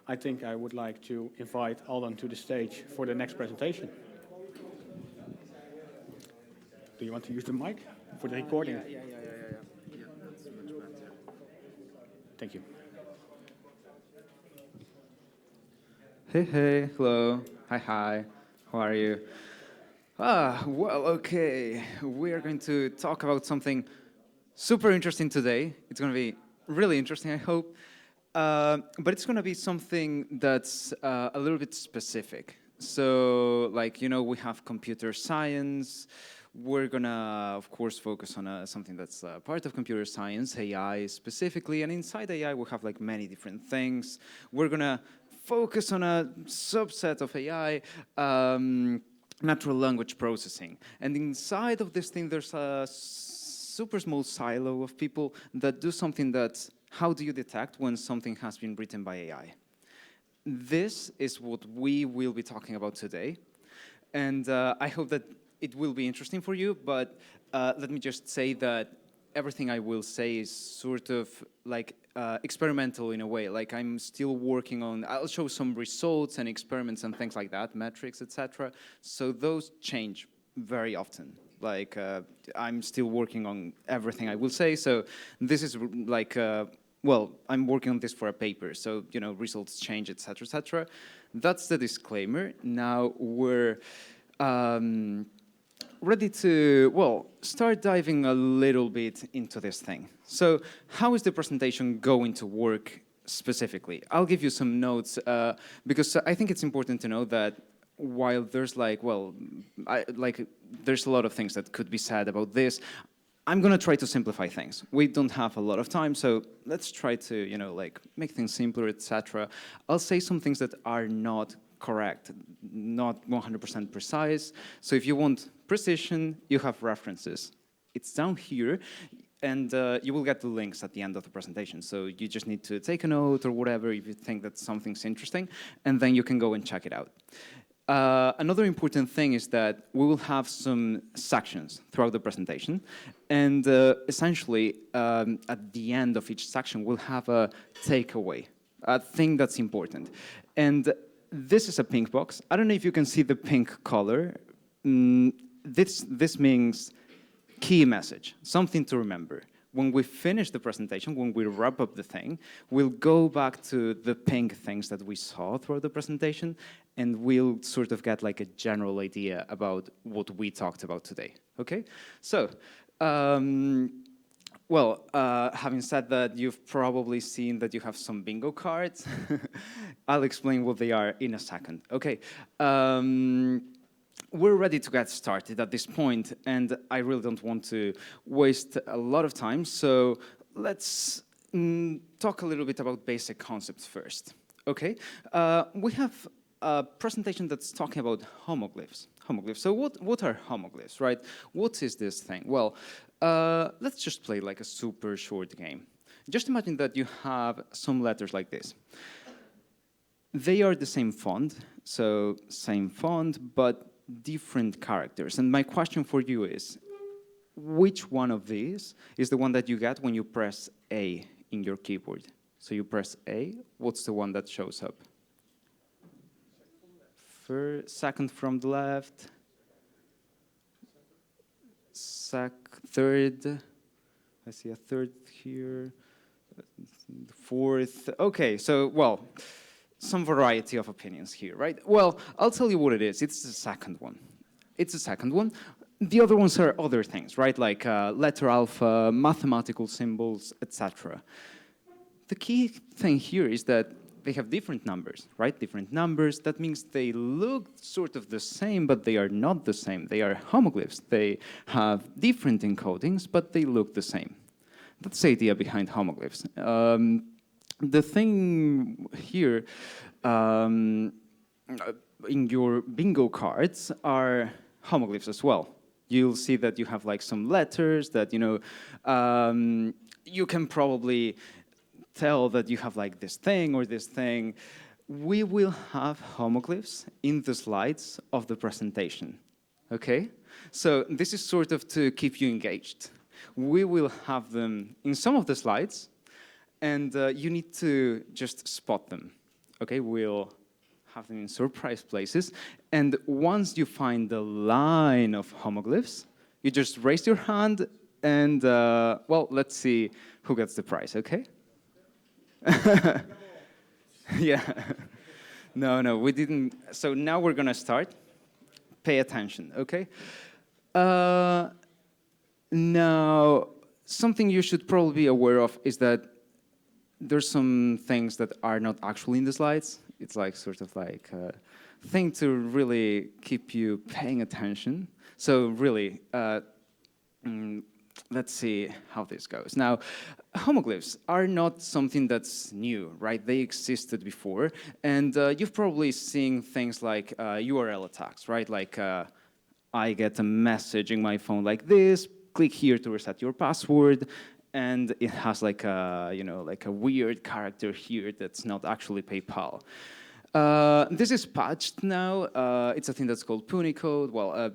I think I would like to invite Aldan to the stage for the next presentation. Do you want to use the mic for the recording? Yeah, that's much better. Thank you. Hey, hello. Hi. How are you? Well, okay. We are going to talk about something super interesting today. It's going to be really interesting, I hope. But it's going to be something that's a little bit specific. So, like, we have computer science. We're going to, of course, focus on something that's part of computer science, AI specifically. And inside AI, we have, like, many different things. We're going to focus on a subset of AI, natural language processing. And inside of this thing, there's a super small silo of people that do something that's how do you detect when something has been written by AI? This is what we will be talking about today. And I hope that it will be interesting for you, but let me just say that everything I will say is sort of like experimental in a way. Like I'm still working on, I'll show some results and experiments and things like that, metrics, etc. So those change very often. Like I'm still working on everything I will say. So this is like, well, I'm working on this for a paper. So, results change, etc., etc. That's the disclaimer. Now we're ready to, well, start diving a little bit into this thing. So how is the presentation going to work specifically? I'll give you some notes because I think it's important to know that while there's like, well, there's a lot of things that could be said about this, I'm going to try to simplify things. We don't have a lot of time, so let's try to, like make things simpler, etc. I'll say some things that are not correct, not 100% precise. So if you want precision, you have references. It's down here, and you will get the links at the end of the presentation. So you just need to take a note or whatever if you think that something's interesting, and then you can go and check it out. Another important thing is that we will have some sections throughout the presentation. And essentially, at the end of each section, we'll have a takeaway, a thing that's important. And this is a pink box. I don't know if you can see the pink color. This means key message, something to remember. When we finish the presentation, when we wrap up the thing, we'll go back to the pink things that we saw throughout the presentation, and we'll sort of get like a general idea about what we talked about today, okay? So, well, having said that, you've probably seen that you have some bingo cards. I'll explain what they are in a second. Okay, we're ready to get started at this point, and I really don't want to waste a lot of time, so let's talk a little bit about basic concepts first. Okay, we have a presentation that's talking about homoglyphs. So what are homoglyphs, right? What is this thing? Well, let's just play like a super short game. Just imagine that you have some letters like this. They are the same font, so same font, but different characters. And my question for you is, which one of these is the one that you get when you press A in your keyboard? So you press A, what's the one that shows up? Second from the left. Third. I see a third here. Fourth. Okay, so, well, some variety of opinions here, right? Well, I'll tell you what it is. It's the second one. It's the second one. The other ones are other things, right? Like letter alpha, mathematical symbols, etc. The key thing here is that they have different numbers, right? Different numbers. That means they look sort of the same, but they are not the same. They are homoglyphs. They have different encodings, but they look the same. That's the idea behind homoglyphs. The thing here in your bingo cards are homoglyphs as well. You'll see that you have like some letters that, you can probably tell that you have like this thing or this thing. We will have homoglyphs in the slides of the presentation, okay? So this is sort of to keep you engaged. We will have them in some of the slides, and you need to just spot them, Okay, we'll have them in surprise places. And once you find the line of homoglyphs, you just raise your hand and, well, let's see who gets the prize, okay? Yeah. No, we didn't. So now we're going to start. Pay attention, okay? Now, something you should probably be aware of is that there's some things that are not actually in the slides. It's like sort of like a thing to really keep you paying attention. So really, let's see how this goes. Now, homoglyphs are not something that's new, right? They existed before, and you've probably seen things like URL attacks, right? Like I get a message in my phone like this, click here to reset your password, and it has like a, like a weird character here that's not actually PayPal. This is patched now. It's a thing that's called Punicode. Well,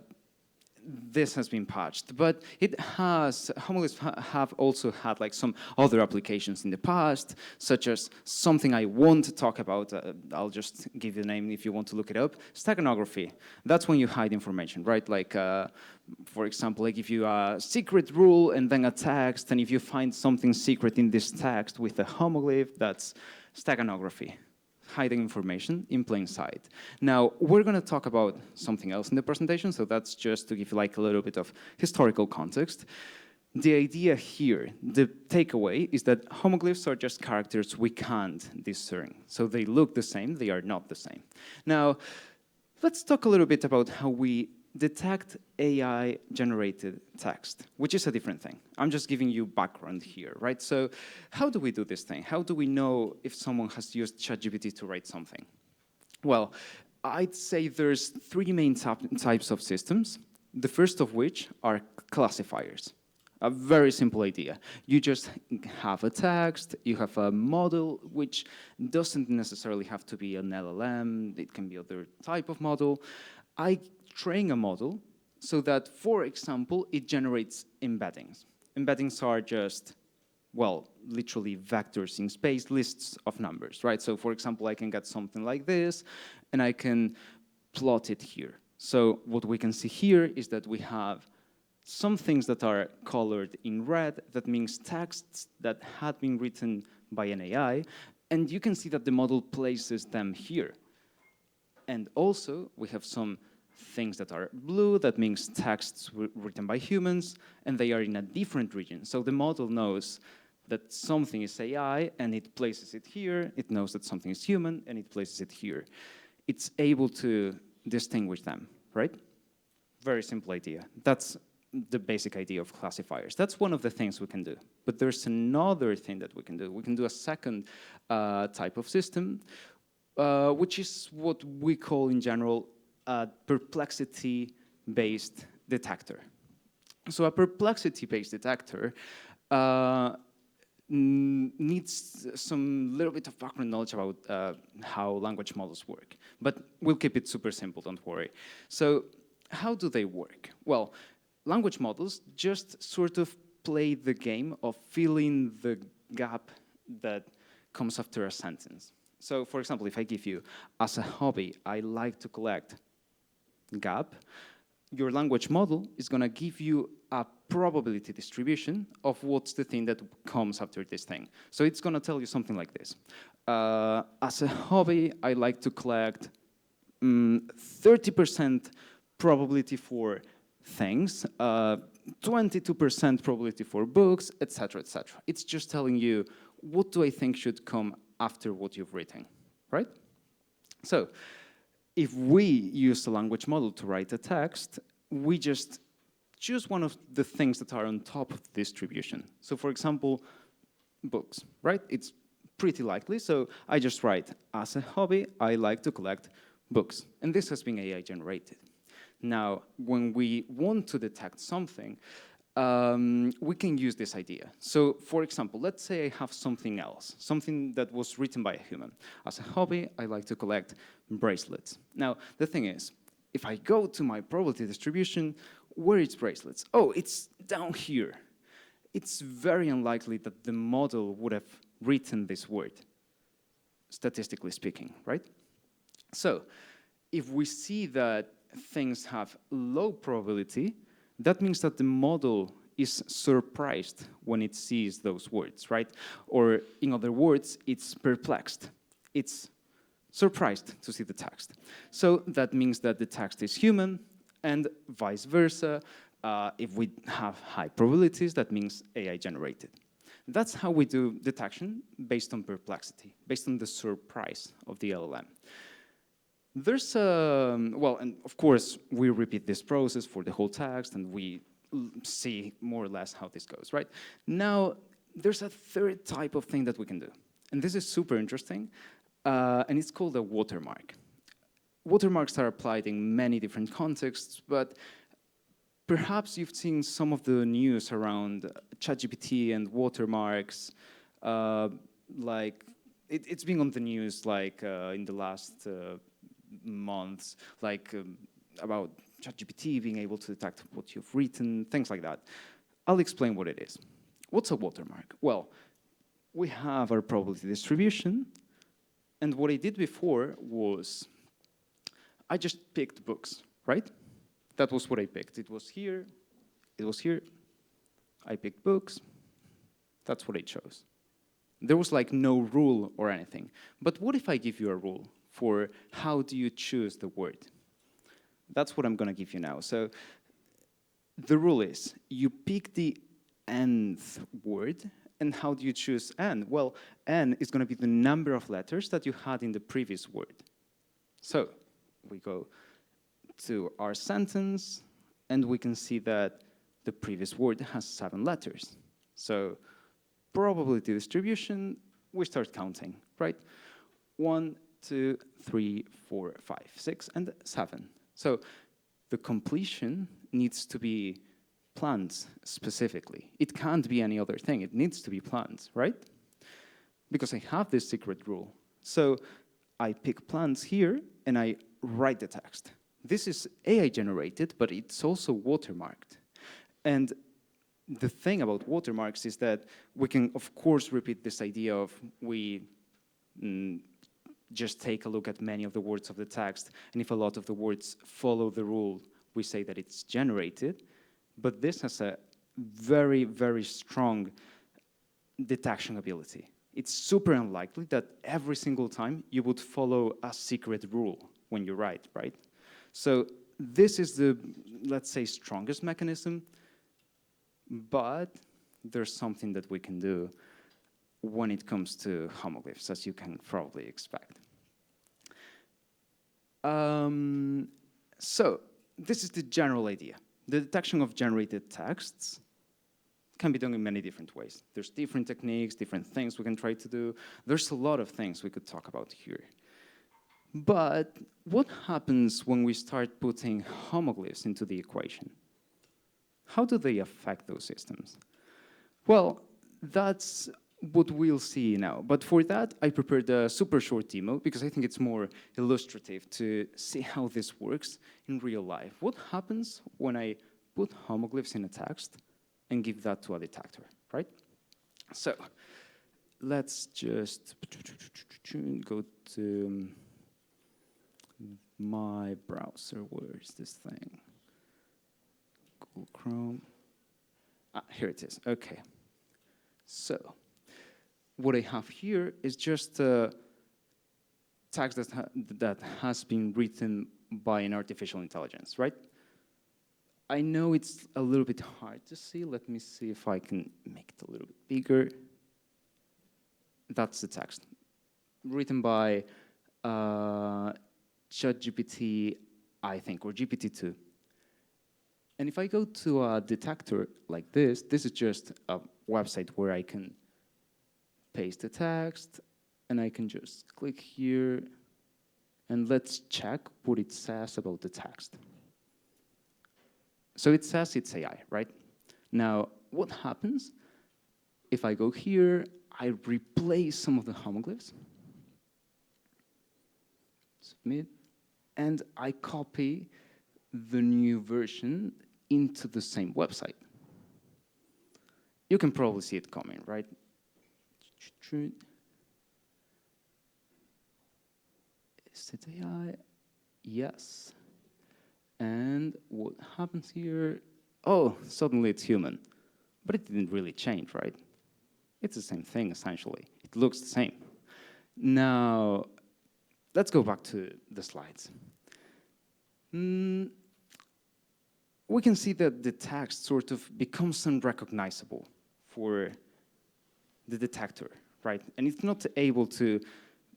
this has been patched, but homoglyphs have also had like some other applications in the past, such as something I won't talk about. I'll just give you the name if you want to look it up. Steganography. That's when you hide information, right? Like, for example, I give you a secret rule and then a text, and if you find something secret in this text with a homoglyph, that's steganography. Hiding information in plain sight. Now, we're going to talk about something else in the presentation, so that's just to give you like a little bit of historical context. The idea here, the takeaway, is that homoglyphs are just characters we can't discern. So they look the same, they are not the same. Now, let's talk a little bit about how we detect AI-generated text, which is a different thing. I'm just giving you background here, right? So how do we do this thing? How do we know if someone has used ChatGPT to write something? Well, I'd say there's three main types of systems, the first of which are classifiers. A very simple idea. You just have a text, you have a model, which doesn't necessarily have to be an LLM, it can be other type of model. I train a model so that, for example, it generates embeddings. Embeddings are just, well, literally vectors in space, lists of numbers, right? So, for example, I can get something like this, and I can plot it here. So what we can see here is that we have some things that are colored in red. That means texts that had been written by an AI, and you can see that the model places them here. And also, we have some things that are blue, that means texts written by humans, and they are in a different region. So the model knows that something is AI, and it places it here. It knows that something is human, and it places it here. It's able to distinguish them, right? Very simple idea. That's the basic idea of classifiers. That's one of the things we can do. But there's another thing that we can do. We can do a second type of system, which is what we call in general a perplexity-based detector. So a perplexity-based detector needs some little bit of background knowledge about how language models work. But we'll keep it super simple, don't worry. So how do they work? Well, language models just sort of play the game of filling the gap that comes after a sentence. So, for example, if I give you, as a hobby, I like to collect gap, your language model is going to give you a probability distribution of what's the thing that comes after this thing. So it's going to tell you something like this. As a hobby, I like to collect 30% probability for things, 22% probability for books, etc., etc. It's just telling you, what do I think should come after what you've written, right? So if we use a language model to write a text, we just choose one of the things that are on top of the distribution. So for example, books, right? It's pretty likely, so I just write, as a hobby, I like to collect books. And this has been AI generated. Now, when we want to detect something, we can use this idea. So, for example, let's say I have something else, something that was written by a human. As a hobby, I like to collect bracelets. Now, the thing is, if I go to my probability distribution, where is bracelets? Oh, it's down here. It's very unlikely that the model would have written this word. statistically speaking, right? So if we see that things have low probability, that means that the model is surprised when it sees those words, right? Or in other words, it's perplexed. It's surprised to see the text. So that means that the text is human, and vice versa. If we have high probabilities, that means AI generated. That's how we do detection based on perplexity, based on the surprise of the LLM. There's a, well, and of course, we repeat this process for the whole text, and we see more or less how this goes, right? Now, there's a third type of thing that we can do. And this is super interesting, and it's called a watermark. Watermarks are applied in many different contexts, but perhaps you've seen some of the news around ChatGPT and watermarks. Like, it's been on the news like in the last months, like about ChatGPT being able to detect what you've written, things like that. I'll explain what it is. What's a watermark? Well, we have our probability distribution, and what I did before was I just picked books, right? That was what I picked. It was here, it was here. I picked books. That's what I chose. There was like no rule or anything. But what if I give you a rule for how do you choose the word? That's what I'm going to give you now. So the rule is you pick the nth word, and how do you choose n? Well, n is going to be the number of letters that you had in the previous word. So we go to our sentence, and we can see that the previous word has 7 letters. So probability distribution, we start counting, right? 1, 2, 3, 4, 5, 6, and 7. So the completion needs to be plants specifically. It can't be any other thing. It needs to be plants, right? Because I have this secret rule. So I pick plants here, and I write the text. This is AI generated, but it's also watermarked. And the thing about watermarks is that we can, of course, repeat this idea of we just take a look at many of the words of the text, and if a lot of the words follow the rule, we say that it's generated. But this has a very, very strong detection ability. It's super unlikely that every single time you would follow a secret rule when you write, right? So this is the, let's say, strongest mechanism, but there's something that we can do when it comes to homoglyphs, as you can probably expect. So this is the general idea. The detection of generated texts can be done in many different ways. There's different techniques, different things we can try to do. There's a lot of things we could talk about here. But what happens when we start putting homoglyphs into the equation? How do they affect those systems? Well, that's what we'll see now. But for that, I prepared a super short demo because I think it's more illustrative to see how this works in real life. What happens when I put homoglyphs in a text and give that to a detector, right? So let's just go to my browser. Where is this thing? Google Chrome. Here it is. Okay. So what I have here is just a text that has been written by an artificial intelligence, right? I know it's a little bit hard to see. Let me see if I can make it a little bit bigger. That's the text, written by ChatGPT, I think, or GPT-2. And if I go to a detector like this is just a website where I can paste the text, and I can just click here, and let's check what it says about the text. So it says it's AI, right? Now, what happens if I go here, I replace some of the homoglyphs, submit, and I copy the new version into the same website? You can probably see it coming, right? Is it AI? Yes. And what happens here? Oh, suddenly it's human. But it didn't really change, right? It's the same thing, essentially. It looks the same. Now, let's go back to the slides. We can see that the text sort of becomes unrecognizable for the detector, right? And it's not able to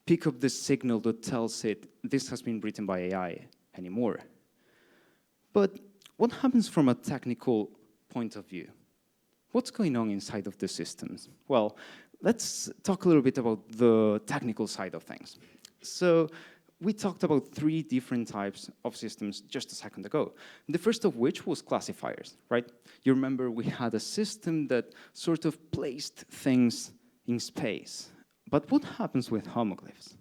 pick up the signal that tells it this has been written by AI anymore. But what happens from a technical point of view? What's going on inside of the systems? Well, let's talk a little bit about the technical side of things. So we talked about 3 different types of systems just a second ago. The first of which was classifiers, right? You remember we had a system that sort of placed things in space. But what happens with homoglyphs?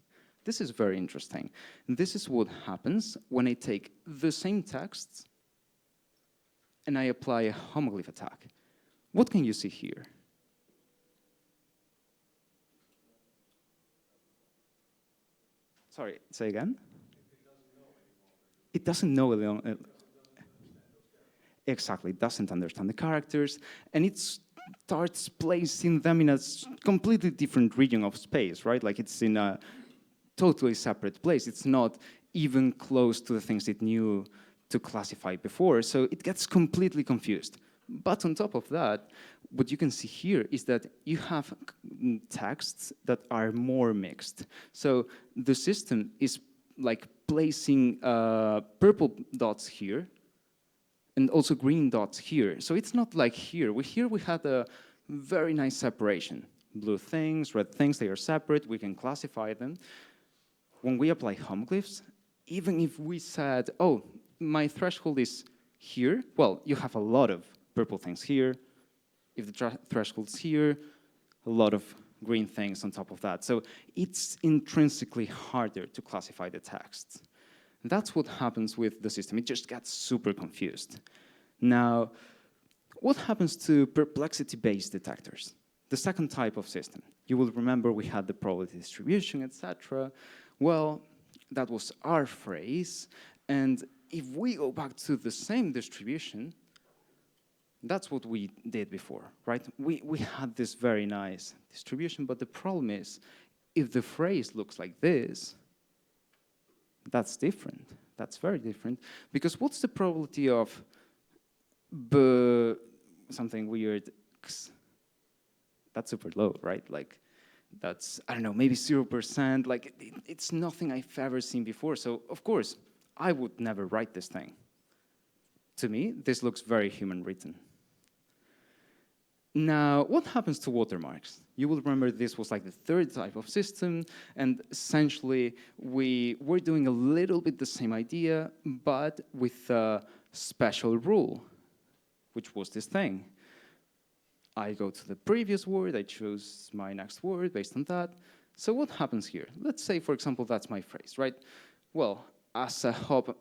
This is very interesting. This is what happens when I take the same text and I apply a homoglyph attack. What can you see here? Sorry, say again? It doesn't know anymore. Exactly, it doesn't understand the characters, and it starts placing them in a completely different region of space, right? Like it's in a totally separate place. It's not even close to the things it knew to classify before, so it gets completely confused. But on top of that, what you can see here is that you have texts that are more mixed. So the system is like placing purple dots here and also green dots here. So it's not like here. Here we had a very nice separation. Blue things, red things, they are separate. We can classify them. When we apply homoglyphs, even if we said, oh, my threshold is here, well, you have a lot of purple things here. If the threshold's here, a lot of green things on top of that. So it's intrinsically harder to classify the text. That's what happens with the system. It just gets super confused. Now, what happens to perplexity-based detectors? The second type of system. You will remember we had the probability distribution, etc. Well, that was our phrase. And if we go back to the same distribution, that's what we did before, right? We had this very nice distribution, but the problem is, if the phrase looks like this, that's different. That's very different. Because what's the probability of something weird? That's super low, right? Like, that's, I don't know, maybe 0%. Like, it's nothing I've ever seen before. So, of course, I would never write this thing. To me, this looks very human written. Now, what happens to watermarks? You will remember this was like the third type of system, and essentially we were doing a little bit the same idea, but with a special rule, which was this thing. I go to the previous word, I choose my next word based on that. So what happens here? Let's say, for example, that's my phrase, right? Well, as a hop,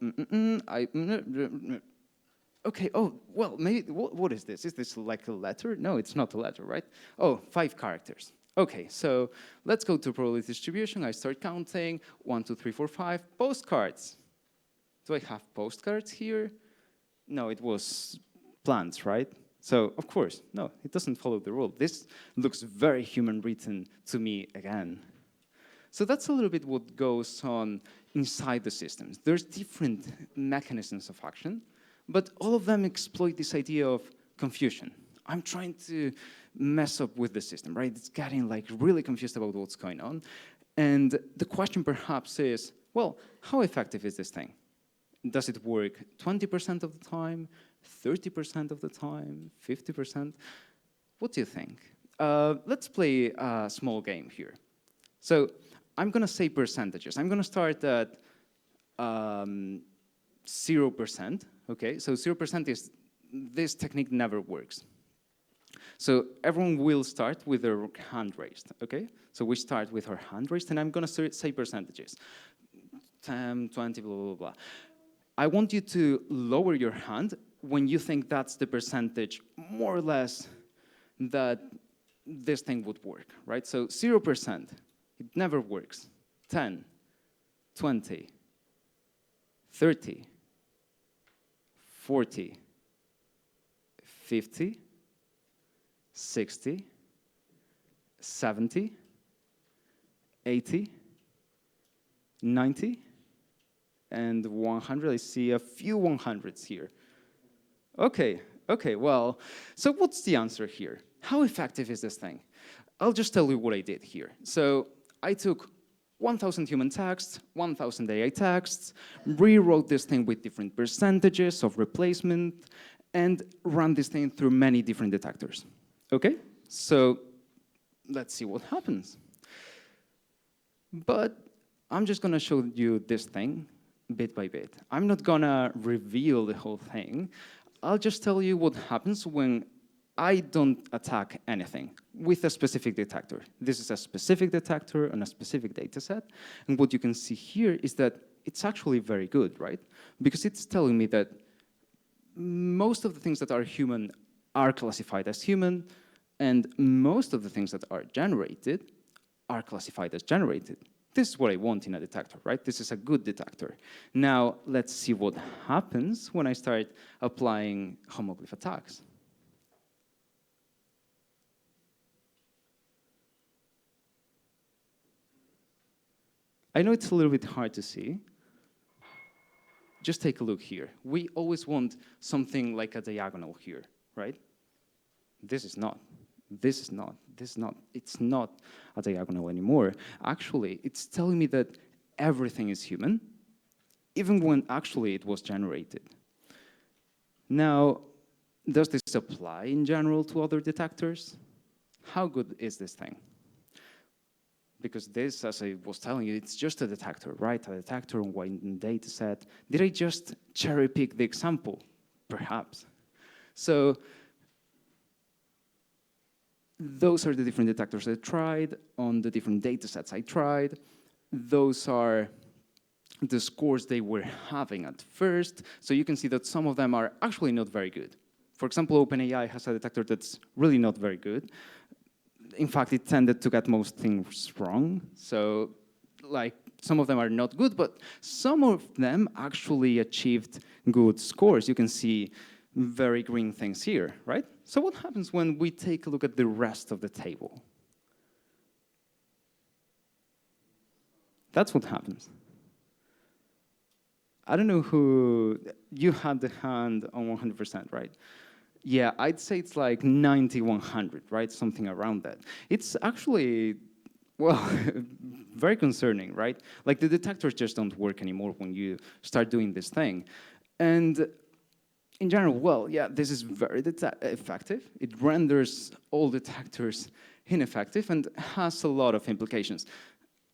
okay, oh, well, maybe, what is this? Is this like a letter? No, it's not a letter, right? Oh, 5 characters. Okay, so let's go to probability distribution. I start counting, 1, 2, 3, 4, 5, postcards. Do I have postcards here? No, it was plants, right? So, of course, no, it doesn't follow the rule. This looks very human written to me again. So that's a little bit what goes on inside the systems. There's different mechanisms of action, but all of them exploit this idea of confusion. I'm trying to mess up with the system, right? It's getting like really confused about what's going on. And the question perhaps is, well, how effective is this thing? Does it work 20% of the time, 30% of the time, 50%? What do you think? Let's play a small game here. So I'm gonna say percentages. I'm gonna start at 0%, okay? So 0% is, this technique never works. So everyone will start with their hand raised, okay? So we start with our hand raised, and I'm gonna say percentages. 10, 20, blah, blah, blah. I want you to lower your hand when you think that's the percentage, more or less, that this thing would work, right? So 0%, it never works. 10, 20, 30, 40, 50, 60, 70, 80, 90, and 100. I see a few 100s here. Okay, well, so what's the answer here? How effective is this thing? I'll just tell you what I did here. So I took 1,000 human texts, 1,000 AI texts, rewrote this thing with different percentages of replacement, and ran this thing through many different detectors. Okay, so let's see what happens. But I'm just gonna show you this thing bit by bit. I'm not gonna reveal the whole thing. I'll just tell you what happens when I don't attack anything with a specific detector. This is a specific detector on a specific data set. And what you can see here is that it's actually very good, right? Because it's telling me that most of the things that are human are classified as human, and most of the things that are generated are classified as generated. This is what I want in a detector, right? This is a good detector. Now, let's see what happens when I start applying homoglyph attacks. I know it's a little bit hard to see. Just take a look here. We always want something like a diagonal here, right? This is not. This is not. This is not. It's not a diagonal anymore. Actually, it's telling me that everything is human, even when actually it was generated. Now, does this apply in general to other detectors? How good is this thing? Because this, as I was telling you, it's just a detector, right? A detector on one data set. Did I just cherry pick the example? Perhaps. So those are the different detectors I tried on the different data sets I tried. Those are the scores they were having at first. So you can see that some of them are actually not very good. For example, OpenAI has a detector that's really not very good. In fact, it tended to get most things wrong. So, like, some of them are not good, but some of them actually achieved good scores. You can see very green things here, right? So what happens when we take a look at the rest of the table? That's what happens. I don't know who, you had the hand on 100%, right? Yeah, I'd say it's like 90, 100, right? Something around that. It's actually, well, very concerning, right? Like the detectors just don't work anymore when you start doing this thing. And in general, well, yeah, this is very effective. It renders all detectors ineffective and has a lot of implications.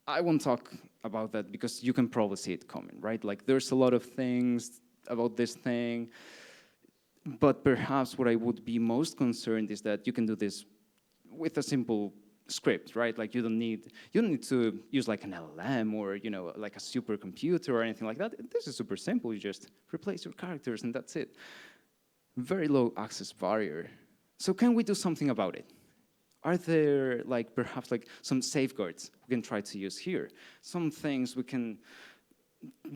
I won't talk about that because you can probably see it coming, right? Like there's a lot of things about this thing. But perhaps what I would be most concerned is that you can do this with a simple script, right? Like you don't need to use like an LLM or like a supercomputer or anything like that. This is super simple. You just replace your characters and that's it. Very low access barrier. So can we do something about it? Are there like perhaps like some safeguards we can try to use here? Some things we can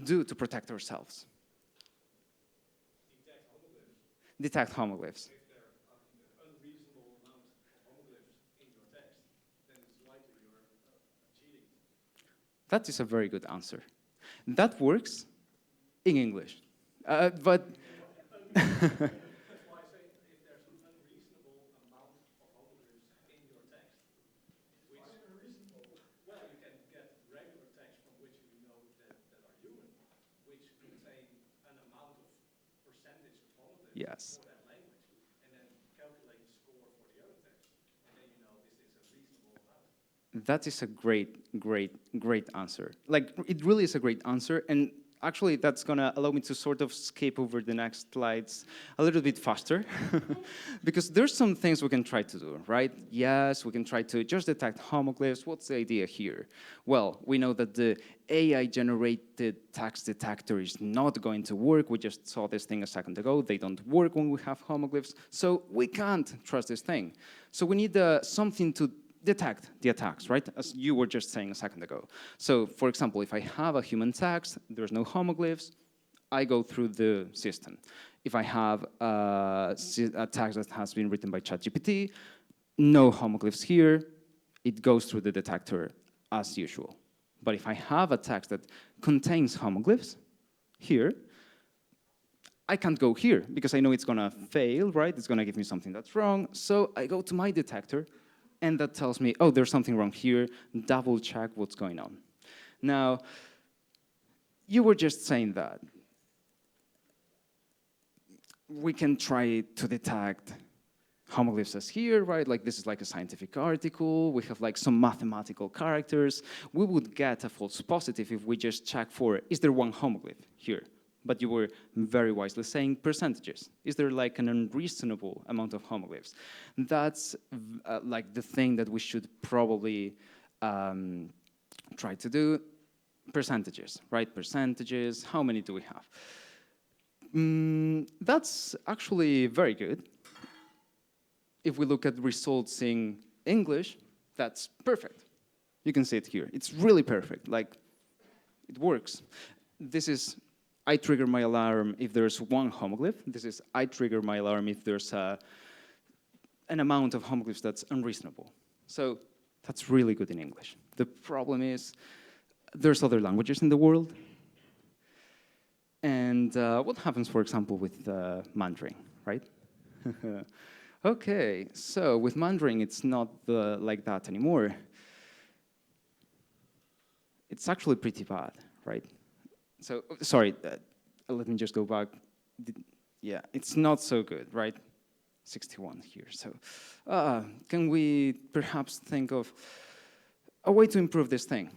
do to protect ourselves? Detect homoglyphs. If there are an unreasonable amount of homoglyphs in your text, then it's likely you're cheating. That is a very good answer. That works in English. But That's why I say if there's an unreasonable amount of homoglyphs in your text, which unreasonable. Well, you can get regular text from which we know that are human, which contain an amount of percentage of homoglyphs yes. for that language, and then calculate the score for the other text, and then you know this is a reasonable amount. That is a great answer. Like, it really is a great answer, and actually that's gonna allow me to sort of skip over the next slides a little bit faster, because there's some things we can try to do, right? Yes, we can try to just detect homoglyphs. What's the idea here? Well, we know that the AI-generated text detector is not going to work. We just saw this thing a second ago. They don't work when we have homoglyphs, so we can't trust this thing. So we need something to detect the attacks, right? As you were just saying a second ago. So, for example, if I have a human text, there's no homoglyphs, I go through the system. If I have a text that has been written by ChatGPT, no homoglyphs here, it goes through the detector as usual. But if I have a text that contains homoglyphs here, I can't go here because I know it's gonna fail, right? It's gonna give me something that's wrong. So I go to my detector and that tells me, oh, there's something wrong here, double check what's going on. Now, you were just saying that we can try to detect homoglyphs as here, right? Like this is like a scientific article. We have like some mathematical characters. We would get a false positive if we just check for, is there one homoglyph here? But you were very wisely saying percentages. Is there like an unreasonable amount of homoglyphs? That's like the thing that we should probably try to do. Percentages, right? Percentages, how many do we have? That's actually very good. If we look at results in English, that's perfect. You can see it here. It's really perfect. Like, it works. This is, I trigger my alarm if there's one homoglyph. This is, I trigger my alarm if there's an amount of homoglyphs that's unreasonable. So that's really good in English. The problem is, there's other languages in the world. And what happens, for example, with Mandarin, right? Okay, so with Mandarin, it's not like that anymore. It's actually pretty bad, right? So, sorry, let me just go back. Yeah, it's not so good, right? 61 here. So, can we perhaps think of a way to improve this thing?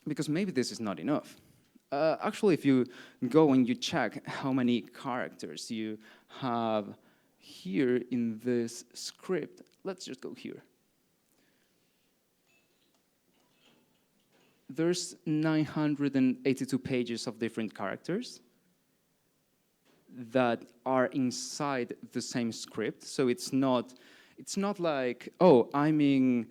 Because maybe this is not enough. Actually, if you go and you check how many characters you have here in this script, let's just go here. There's 982 pages of different characters that are inside the same script. So it's not like, oh, I'm in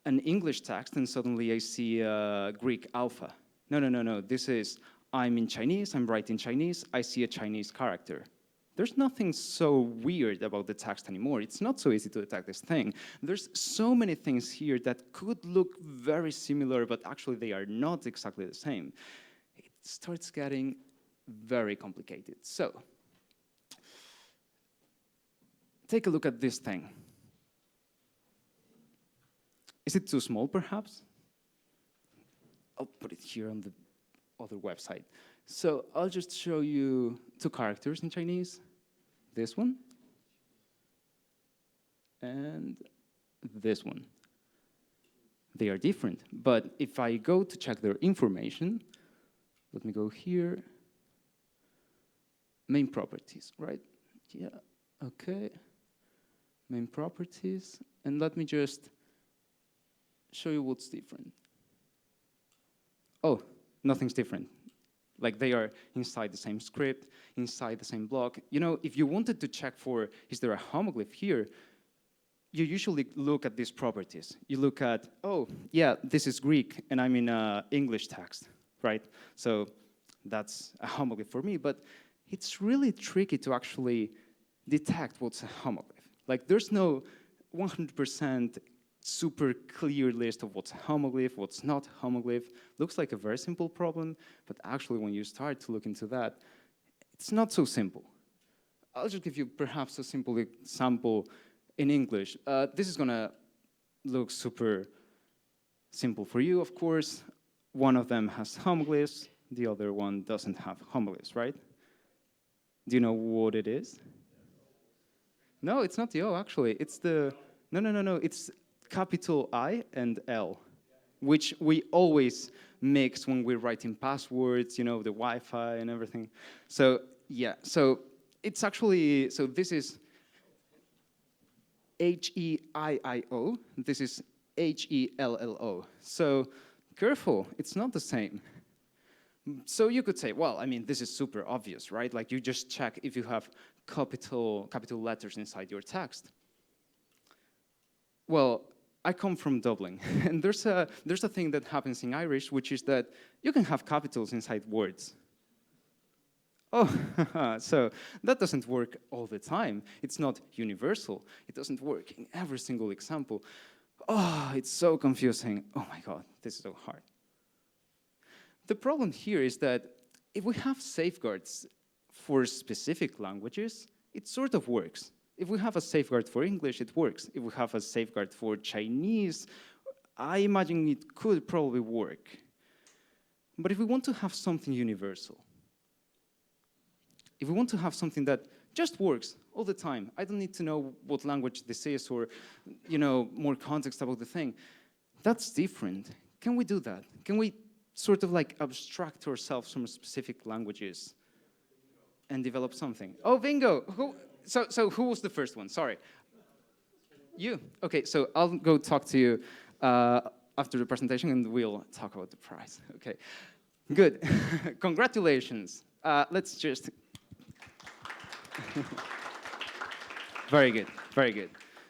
an English text and suddenly I see a Greek alpha. No. This is, I'm in Chinese, I'm writing Chinese, I see a Chinese character. There's nothing so weird about the text anymore. It's not so easy to detect this thing. There's so many things here that could look very similar, but actually they are not exactly the same. It starts getting very complicated. So, take a look at this thing. Is it too small, perhaps? I'll put it here on the other website. So I'll just show you two characters in Chinese. This one and this one. They are different, but if I go to check their information, let me go here. Main properties, right? Yeah, okay. Main properties, and let me just show you what's different. Oh, nothing's different. Like they are inside the same script, inside the same block. You know, if you wanted to check for, is there a homoglyph here, you usually look at these properties. You look at, oh, yeah, this is Greek, and I'm in an English text, right? So that's a homoglyph for me, but it's really tricky to actually detect what's a homoglyph. Like there's no 100% super clear list of what's a homoglyph, what's not a homoglyph. Looks like a very simple problem, but actually when you start to look into that, it's not so simple. I'll just give you perhaps a simple example in English. This is gonna look super simple for you, of course. One of them has homoglyphs, the other one doesn't have homoglyphs, right? Do you know what it is? No, it's not the O, actually. It's the, no, it's capital I and L, which we always mix when we're writing passwords, you know, the Wi-Fi and everything. So, yeah, so it's actually, so this is H-E-I-I-O, this is H-E-L-L-O. So, careful, it's not the same. So you could say, well, I mean, this is super obvious, right? Like you just check if you have capital letters inside your text. Well, I come from Dublin, and there's a thing that happens in Irish, which is that you can have capitals inside words. Oh, so that doesn't work all the time. It's not universal. It doesn't work in every single example. Oh, it's so confusing. Oh my God, this is so hard. The problem here is that if we have safeguards for specific languages, it sort of works. If we have a safeguard for English, it works. If we have a safeguard for Chinese, I imagine it could probably work. But if we want to have something universal, if we want to have something that just works all the time, I don't need to know what language this is or, more context about the thing, that's different. Can we do that? Can we sort of like abstract ourselves from specific languages and develop something? Oh, bingo! So who was the first one? Sorry. You. Okay, so I'll go talk to you after the presentation and we'll talk about the prize. Okay, good. Congratulations. Let's just... Very good, very good.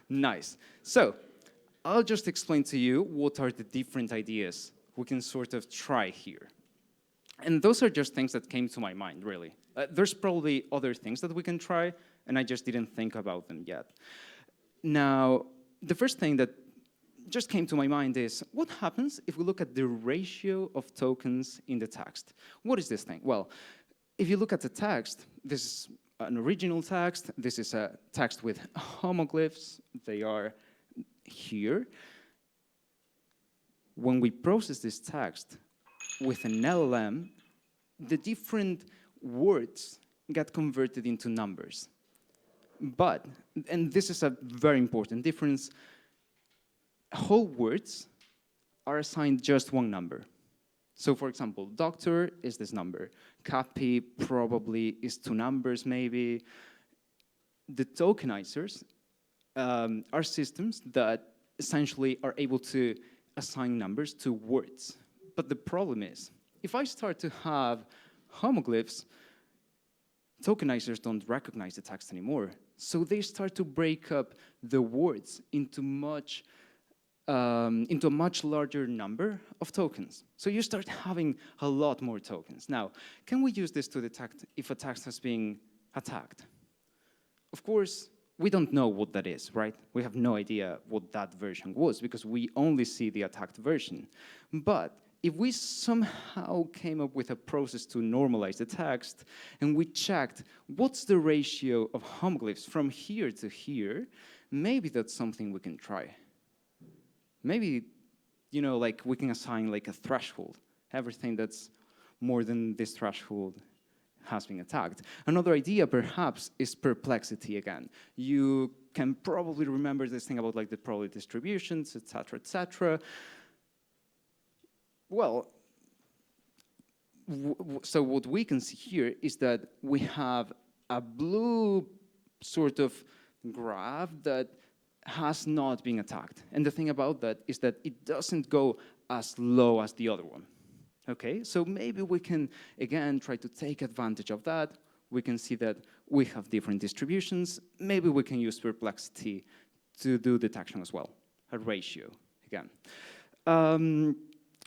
Nice. So I'll just explain to you what are the different ideas we can sort of try here. And those are just things that came to my mind, really. There's probably other things that we can try, and I just didn't think about them yet. Now, the first thing that just came to my mind is, what happens if we look at the ratio of tokens in the text? What is this thing? Well, if you look at the text, this is an original text. This is a text with homoglyphs. They are here. When we process this text with an LLM, the different words get converted into numbers. But, and this is a very important difference, whole words are assigned just one number. So for example, doctor is this number. Copy probably is 2 numbers maybe. The tokenizers are systems that essentially are able to assign numbers to words. But the problem is, if I start to have homoglyphs, tokenizers don't recognize the text anymore. So they start to break up the words into a much larger number of tokens. So you start having a lot more tokens. Now, can we use this to detect if a text has been attacked? Of course, we don't know what that is, right? We have no idea what that version was because we only see the attacked version. But if we somehow came up with a process to normalize the text and we checked what's the ratio of homoglyphs from here to here, maybe that's something we can try. Maybe, like we can assign like a threshold. Everything that's more than this threshold has been attacked. Another idea, perhaps, is perplexity again. You can probably remember this thing about like the probability distributions, et cetera. Well, so what we can see here is that we have a blue sort of graph that has not been attacked. And the thing about that is that it doesn't go as low as the other one. Okay, so maybe we can, again, try to take advantage of that. We can see that we have different distributions. Maybe we can use perplexity to do detection as well, a ratio, again.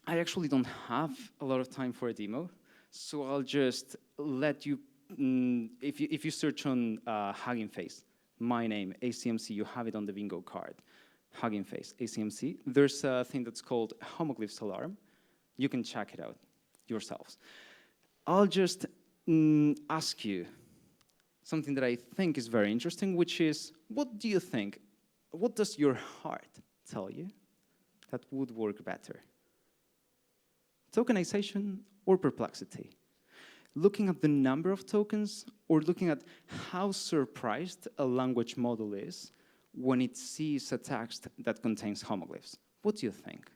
I actually don't have a lot of time for a demo, so I'll just let you, if you search on Hugging Face, my name, ACMC, you have it on the bingo card, Hugging Face, ACMC. There's a thing that's called Homoglyphs Alarm. You can check it out yourselves. I'll just ask you something that I think is very interesting, which is, what do you think? What does your heart tell you that would work better? Tokenization or perplexity? Looking at the number of tokens or looking at how surprised a language model is when it sees a text that contains homoglyphs? What do you think?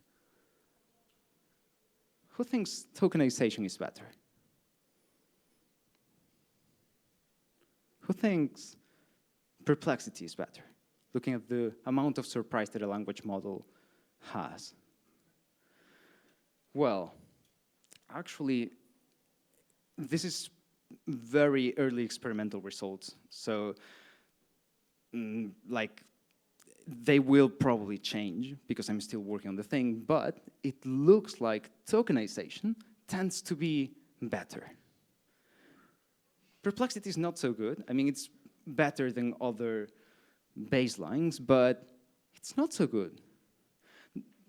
Who thinks tokenization is better? Who thinks perplexity is better? Looking at the amount of surprise that a language model has. Well, actually, this is very early experimental results. So, like, they will probably change because I'm still working on the thing, but it looks like tokenization tends to be better. Perplexity is not so good. I mean, it's better than other baselines, but it's not so good.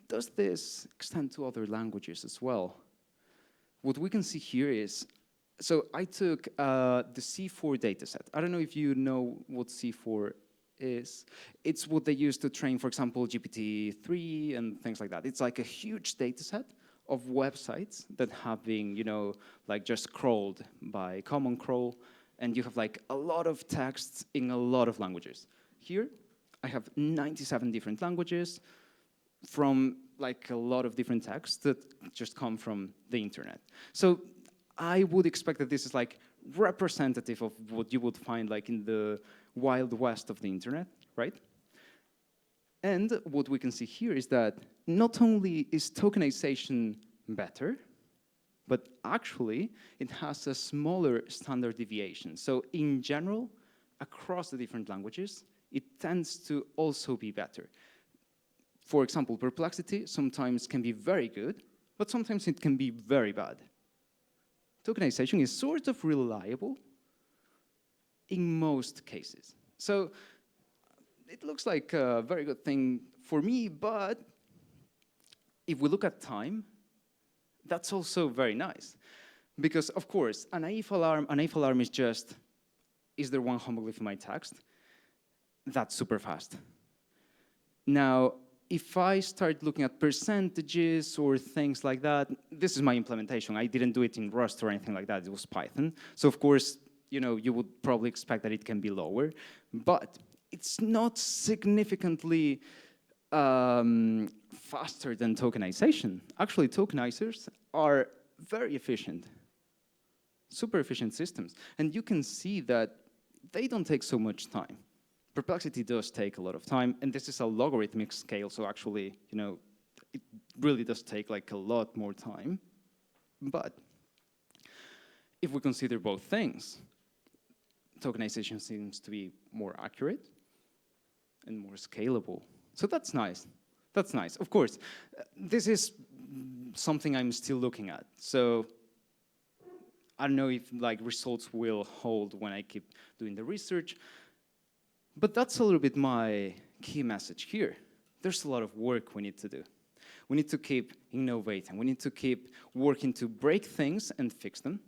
Does this extend to other languages as well? What we can see here is, so I took the C4 dataset. I don't know if you know what C4 is. It's what they use to train, for example, GPT-3 and things like that. It's like a huge dataset of websites that have been, like just crawled by Common Crawl, and you have like a lot of texts in a lot of languages. Here, I have 97 different languages from like a lot of different texts that just come from the internet. So I would expect that this is like representative of what you would find like in the Wild West of the internet, right? And what we can see here is that not only is tokenization better, but actually it has a smaller standard deviation. So in general, across the different languages, it tends to also be better. For example, Perplexity sometimes can be very good, but sometimes it can be very bad. Tokenization is sort of reliable in most cases. So it looks like a very good thing for me, but if we look at time, that's also very nice. Because of course, a naive alarm is just, is there one homoglyph in my text? That's super fast. Now, if I start looking at percentages or things like that, this is my implementation. I didn't do it in Rust or anything like that. It was Python. So of course, you would probably expect that it can be lower, but it's not significantly faster than tokenization. Actually, tokenizers are very efficient, super efficient systems. And you can see that they don't take so much time. Perplexity does take a lot of time, and this is a logarithmic scale, so actually, it really does take like a lot more time. But if we consider both things, tokenization seems to be more accurate and more scalable. So that's nice. That's nice. Of course, this is something I'm still looking at. So I don't know if like results will hold when I keep doing the research. But that's a little bit my key message here. There's a lot of work we need to do. We need to keep innovating. We need to keep working to break things and fix them,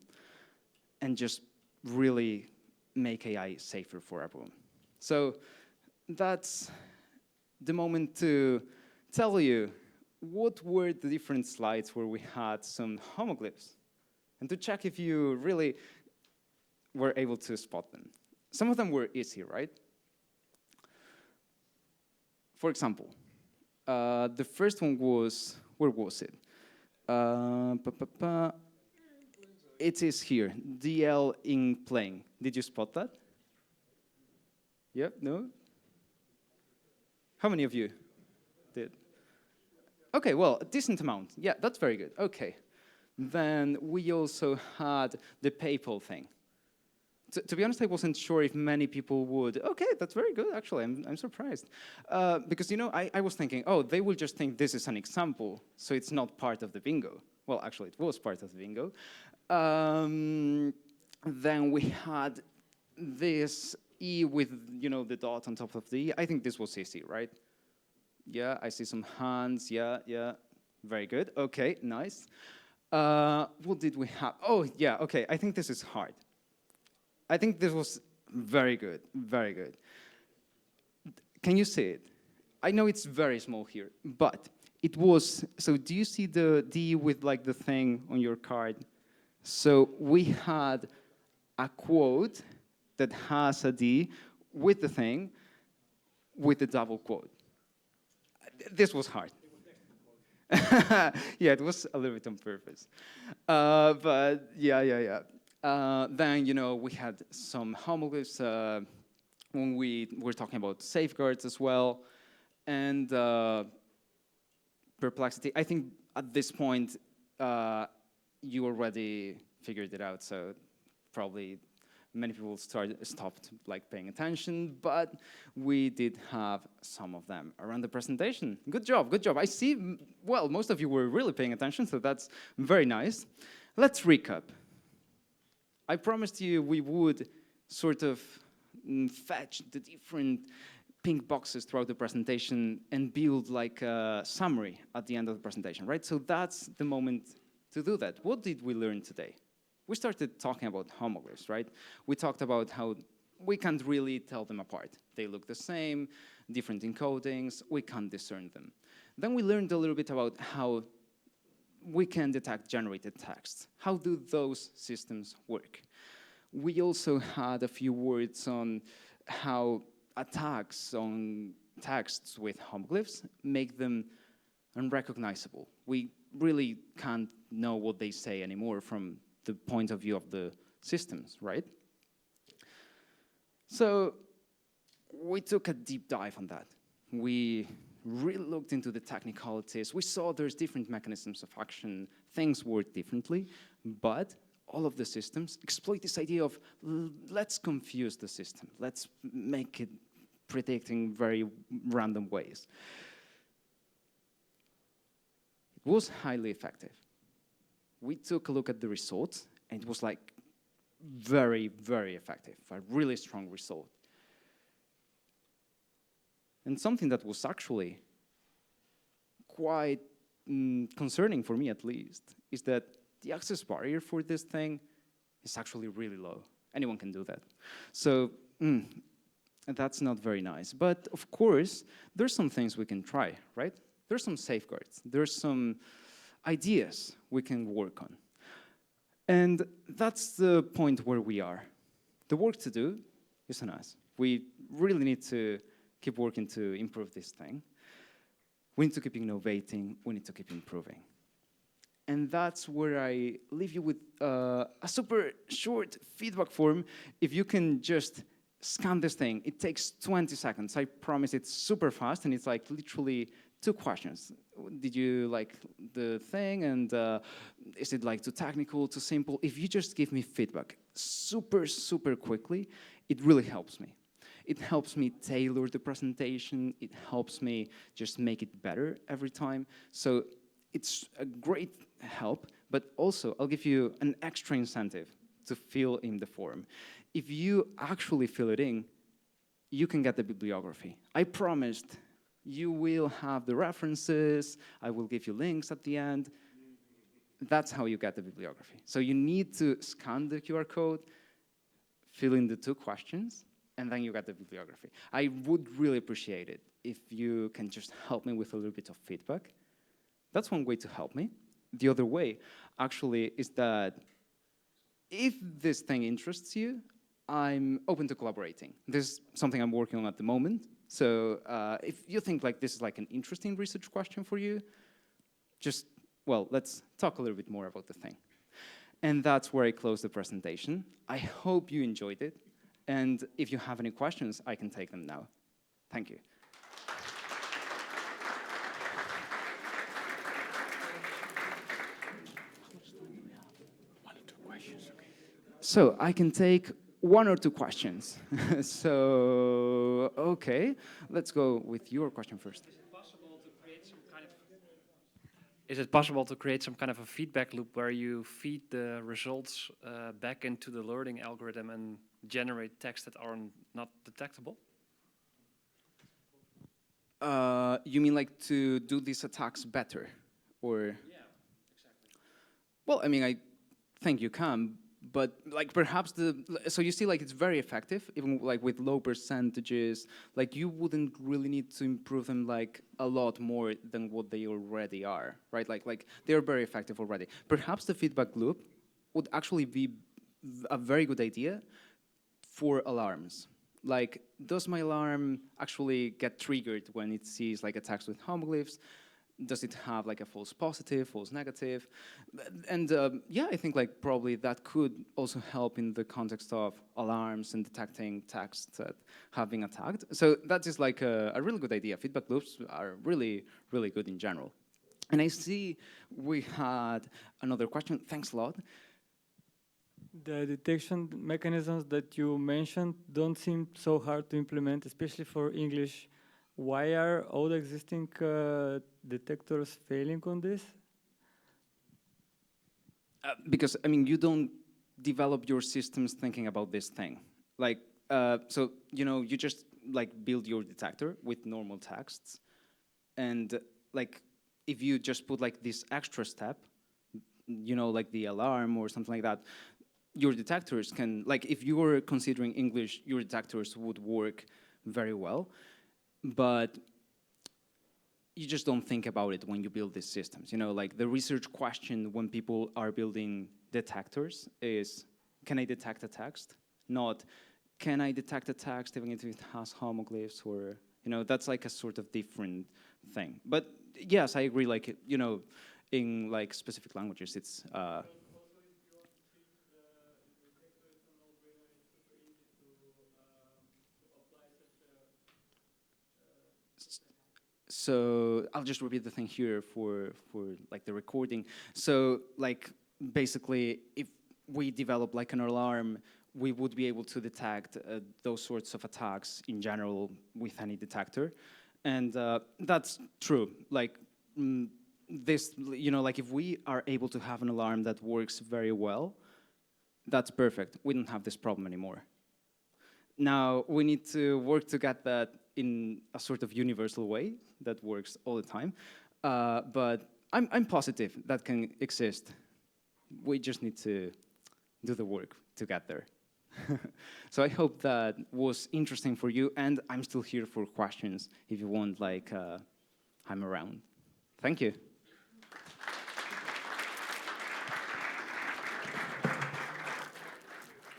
and just really make AI safer for everyone. So that's the moment to tell you what were the different slides where we had some homoglyphs, and to check if you really were able to spot them. Some of them were easy, right? For example, the first one was, where was it? It is here, DL in playing. Did you spot that? Yep, no? How many of you did? Okay, well, a decent amount. Yeah, that's very good. Okay. Then we also had the PayPal thing. To be honest, I wasn't sure if many people would. Okay, that's very good, actually. I'm surprised. Because, I was thinking, oh, they will just think this is an example, so it's not part of the bingo. Well, actually, it was part of the bingo. Then we had this E with, the dot on top of the E. I think this was easy, right? Yeah, I see some hands. Yeah. Very good. Okay, nice. What did we have? Oh, yeah, okay. I think this is hard. I think this was very good, very good. Can you see it? I know it's very small here, but it was, so do you see the D with like the thing on your card? So we had a quote that has a D with the thing, with the double quote. This was hard. Yeah, it was a little bit on purpose. But yeah. Then, we had some homoglyphs when we were talking about safeguards as well. And perplexity. I think at this point, you already figured it out, so probably Many people stopped like paying attention, but we did have some of them around the presentation. Good job, good job. I see, well, most of you were really paying attention, so that's very nice. Let's recap. I promised you we would sort of fetch the different pink boxes throughout the presentation and build like a summary at the end of the presentation, right? So that's the moment to do that. What did we learn today? We started talking about homoglyphs, right? We talked about how we can't really tell them apart. They look the same, different encodings, we can't discern them. Then we learned a little bit about how we can detect generated text. How do those systems work? We also had a few words on how attacks on texts with homoglyphs make them unrecognizable. We really can't know what they say anymore from the point of view of the systems, right? So we took a deep dive on that. We really looked into the technicalities. We saw there's different mechanisms of action, things work differently, but all of the systems exploit this idea of let's confuse the system. Let's make it predict in very random ways. It was highly effective. We took a look at the results, and it was like very, very effective, a really strong result. And something that was actually quite concerning for me, at least, is that the access barrier for this thing is actually really low. Anyone can do that. So that's not very nice. But of course, there's some things we can try, right? There's some safeguards. There's some ideas we can work on. And that's the point where we are. The work to do is on us. We really need to keep working to improve this thing. We need to keep innovating. We need to keep improving. And that's where I leave you with a super short feedback form. If you can just scan this thing, it takes 20 seconds. I promise it's super fast, and it's like literally 2 questions. Did you like the thing, and is it like too technical, too simple? If you just give me feedback super, super quickly, it really helps me. It helps me tailor the presentation. It helps me just make it better every time. So it's a great help, but also I'll give you an extra incentive to fill in the form. If you actually fill it in, you can get the bibliography. I promised you will have the references. I will give you links at the end. That's how you get the bibliography. So you need to scan the QR code, fill in the 2 questions, and then you get the bibliography. I would really appreciate it if you can just help me with a little bit of feedback. That's one way to help me. The other way, actually, is that if this thing interests you, I'm open to collaborating. This is something I'm working on at the moment. So if you think like this is like an interesting research question for you, just, well, let's talk a little bit more about the thing. And that's where I close the presentation. I hope you enjoyed it. And if you have any questions, I can take them now. Thank you. So I can take 1 or 2 questions. So, okay, let's go with your question first. Is it possible to create some kind of a feedback loop where you feed the results back into the learning algorithm and generate texts that are not detectable? You mean like to do these attacks better, or? Yeah, exactly. Well, I mean, I think you can, but like perhaps so you see like it's very effective, even like with low percentages, like you wouldn't really need to improve them like a lot more than what they already are, right? Like they're very effective already. Perhaps the feedback loop would actually be a very good idea for alarms. Like, does my alarm actually get triggered when it sees like a text with homoglyphs? Does it have like a false positive, false negative? And yeah, I think like probably that could also help in the context of alarms and detecting texts that have been attacked. So that is like a really good idea. Feedback loops are really, really good in general. And I see we had another question. Thanks a lot. The detection mechanisms that you mentioned don't seem so hard to implement, especially for English. Why are all the existing detectors failing on this? Because, I mean, you don't develop your systems thinking about this thing. Like, so, you know, you just like build your detector with normal texts. And like, if you just put like this extra step, you know, like the alarm or something like that, your detectors can, like if you were considering English, your detectors would work very well. But you just don't think about it when you build these systems. You know, like the research question when people are building detectors is, can I detect a text? Not, can I detect a text even if it has homoglyphs? Or, you know, that's like a sort of different thing. But yes, I agree, like, you know, in like specific languages, it's, so I'll just repeat the thing here for like the recording. So like basically, if we develop like an alarm, we would be able to detect those sorts of attacks in general with any detector, and that's true. Like this, you know, like if we are able to have an alarm that works very well, that's perfect. We don't have this problem anymore. Now we need to work to get that in a sort of universal way that works all the time. But I'm positive that can exist. We just need to do the work to get there. So I hope that was interesting for you, and I'm still here for questions if you want, like, I'm around. Thank you.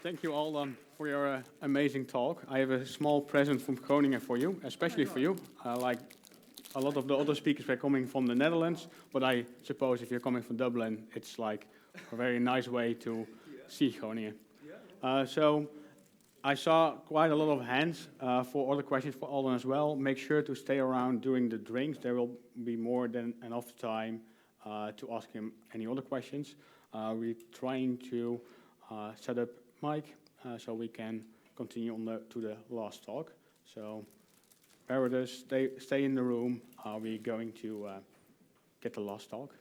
Thank you, Aldan, for your amazing talk. I have a small present from Groningen for you, especially for you. Like a lot of the other speakers were coming from the Netherlands, but I suppose if you're coming from Dublin, it's like a very nice way to see Groningen. So I saw quite a lot of hands for other questions for Aldan as well. Make sure to stay around during the drinks. There will be more than enough time to ask him any other questions. We're trying to set up Mike so we can continue on to the last talk. So bear with us, stay in the room. We're going to get the last talk.